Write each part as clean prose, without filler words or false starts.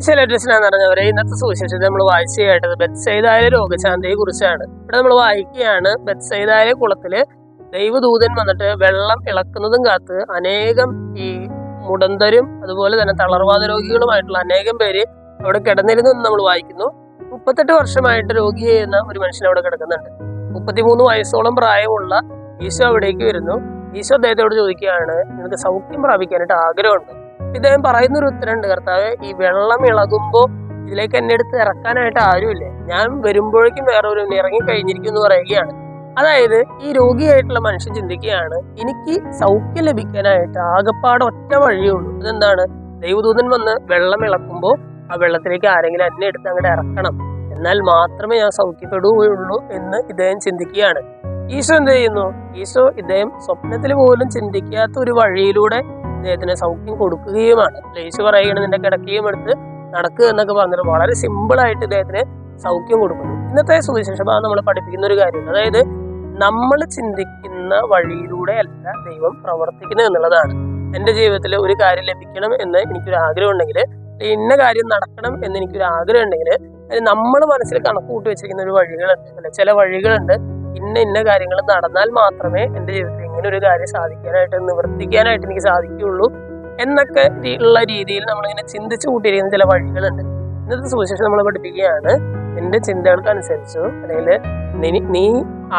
ഈശ്വരൻ നിറഞ്ഞവരെ ഇന്നത്തെ സുവിശേഷത്തിൽ നമ്മൾ വായിച്ചു കേട്ടത് ബെത്സയിദയിലെ രോഗശാന്തിയെ കുറിച്ചാണ്. ഇവിടെ നമ്മൾ വായിക്കുകയാണ്, ബെത്സയിദയിലെ കുളത്തില് ദൈവദൂതൻ വന്നിട്ട് വെള്ളം ഇളക്കുന്നതും കാത്ത് അനേകം ഈ മുടന്തരും അതുപോലെ തന്നെ തളർവാദ രോഗികളുമായിട്ടുള്ള അനേകം പേര് അവിടെ കിടന്നിരുന്നു എന്ന് നമ്മൾ വായിക്കുന്നു. 38 വർഷമായിട്ട് രോഗി ചെയ്യുന്ന ഒരു മനുഷ്യൻ അവിടെ കിടക്കുന്നുണ്ട്. 33 വയസ്സോളം പ്രായമുള്ള ഈശോ അവിടേക്ക് വരുന്നു. ഈശോ അദ്ദേഹത്തോട് ചോദിക്കുകയാണ്, നിനക്ക് സൗഖ്യം പ്രാപിക്കാനായിട്ട് ആഗ്രഹമുണ്ട്? ഇദ്ദേഹം പറയുന്നൊരു ഉത്തരമുണ്ട്, കർത്താവെ, ഈ വെള്ളം ഇളകുമ്പോൾ ഇതിലേക്ക് എന്നെ എടുത്ത് ഇറക്കാനായിട്ട് ആരുമില്ലേ, ഞാൻ വരുമ്പോഴേക്കും വേറെ ഒരു ഇറങ്ങി കഴിഞ്ഞിരിക്കും എന്ന് പറയുകയാണ്. അതായത് ഈ രോഗിയായിട്ടുള്ള മനുഷ്യൻ ചിന്തിക്കുകയാണ്, എനിക്ക് സൗഖ്യം ലഭിക്കാനായിട്ട് ആകപ്പാട് ഒറ്റ വഴിയേ ഉള്ളൂ. അതെന്താണ്? ദൈവദൂതൻ വന്ന് വെള്ളം ഇളക്കുമ്പോൾ ആ വെള്ളത്തിലേക്ക് ആരെങ്കിലും എന്നെ എടുത്ത് അങ്ങോട്ട് ഇറക്കണം, എന്നാൽ മാത്രമേ ഞാൻ സൗഖ്യപ്പെടുകയുള്ളൂ എന്ന് ഇദ്ദേഹം ചിന്തിക്കുകയാണ്. ഈശോ എന്ത് ചെയ്യുന്നു? ഈശോ ഇദ്ദേഹം സ്വപ്നത്തിൽ പോലും ചിന്തിക്കാത്ത ഒരു വഴിയിലൂടെ ഇദ്ദേഹത്തിന് സൗഖ്യം കൊടുക്കുകയുമാണ്. ഈശോ പറയുകയാണ്, നിന്റെ കിടക്കുകയും എടുത്ത് നടക്കുക എന്നൊക്കെ പറഞ്ഞിട്ട് വളരെ സിമ്പിൾ ആയിട്ട് ഇദ്ദേഹത്തിന് സൗഖ്യം കൊടുക്കുന്നു. ഇന്നത്തെ സുവിശേഷ ഭാഗം നമ്മൾ പഠിപ്പിക്കുന്ന ഒരു കാര്യം, അതായത് നമ്മൾ ചിന്തിക്കുന്ന വഴിയിലൂടെ അല്ല ദൈവം പ്രവർത്തിക്കുന്നത് എന്നുള്ളതാണ്. എൻ്റെ ജീവിതത്തിൽ ഒരു കാര്യം ലഭിക്കണം എന്ന് എനിക്കൊരു ആഗ്രഹം ഉണ്ടെങ്കിൽ, ഇന്ന കാര്യം നടക്കണം എന്ന് എനിക്കൊരു ആഗ്രഹം ഉണ്ടെങ്കിൽ, നമ്മൾ മനസ്സിൽ കണക്ക് കൂട്ടി വെച്ചിരിക്കുന്ന ഒരു വഴികളുണ്ട്, അല്ലെ, ചില വഴികളുണ്ട്. ഇന്ന കാര്യങ്ങൾ നടന്നാൽ മാത്രമേ എൻ്റെ ജീവിതത്തിൽ ഇങ്ങനെ ഒരു കാര്യം സാധിക്കാനായിട്ട് നിവർത്തിക്കാനായിട്ട് എനിക്ക് സാധിക്കുകയുള്ളൂ എന്നൊക്കെ ഉള്ള രീതിയിൽ നമ്മളിങ്ങനെ ചിന്തിച്ചു കൂട്ടിയിരിക്കുന്ന ചില വഴികളുണ്ട്. ഇന്നത്തെ സുവിശേഷം നമ്മൾ പഠിപ്പിക്കുകയാണ്, നിന്റെ ചിന്തകൾക്ക് അനുസരിച്ചോ അല്ലെങ്കിൽ നീ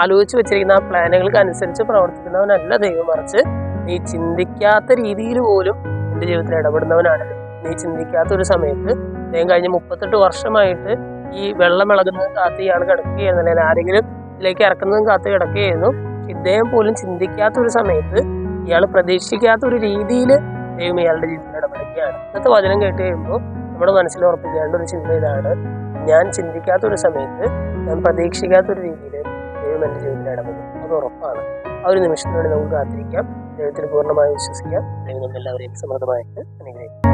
ആലോചിച്ച് വെച്ചിരിക്കുന്ന ആ പ്ലാനുകൾക്ക് അനുസരിച്ച് പ്രവർത്തിക്കുന്നവനല്ല ദൈവം, മറിച്ച് നീ ചിന്തിക്കാത്ത രീതിയിൽ പോലും നിന്റെ ജീവിതത്തിൽ ഇടപെടുന്നവനാണ്. നീ ചിന്തിക്കാത്ത ഒരു സമയത്ത് അദ്ദേഹം കഴിഞ്ഞ 38 വർഷമായിട്ട് ഈ വെള്ളം ഇളകുന്നത് കാത്ത് ഇയാൾ കിടക്കുകയായിരുന്നു, അല്ലെങ്കിൽ ആരെങ്കിലും ഇതിലേക്ക് ഇറക്കുന്നതും കാത്ത് കിടക്കുകയായിരുന്നു. ഇദ്ദേഹം പോലും ചിന്തിക്കാത്ത ഒരു സമയത്ത്, ഇയാൾ പ്രതീക്ഷിക്കാത്ത ഒരു രീതിയിൽ ദൈവം ഇയാളുടെ ജീവിതത്തിൽ ഇടപെടുകയാണ്. ഇന്നത്തെ വചനം കേട്ട് കഴിയുമ്പോൾ നമ്മുടെ മനസ്സിൽ ഉറപ്പിക്കേണ്ട ഒരു ചിന്ത ഇതാണ്, ഞാൻ ചിന്തിക്കാത്ത ഒരു സമയത്ത്, ഞാൻ പ്രതീക്ഷിക്കാത്ത ഒരു രീതിയിൽ ദൈവം എൻ്റെ ജീവിതത്തിൽ ഇടപെടും. അത് ഉറപ്പാണ്. ആ ഒരു നിമിഷത്തിന് വേണ്ടി നമുക്ക് കാത്തിരിക്കാം, ദൈവത്തിൽ പൂർണ്ണമായി വിശ്വസിക്കാം. ദൈവം എല്ലാവരെയും സമൃദ്ധമായിട്ട് അനുഗ്രഹിക്കും.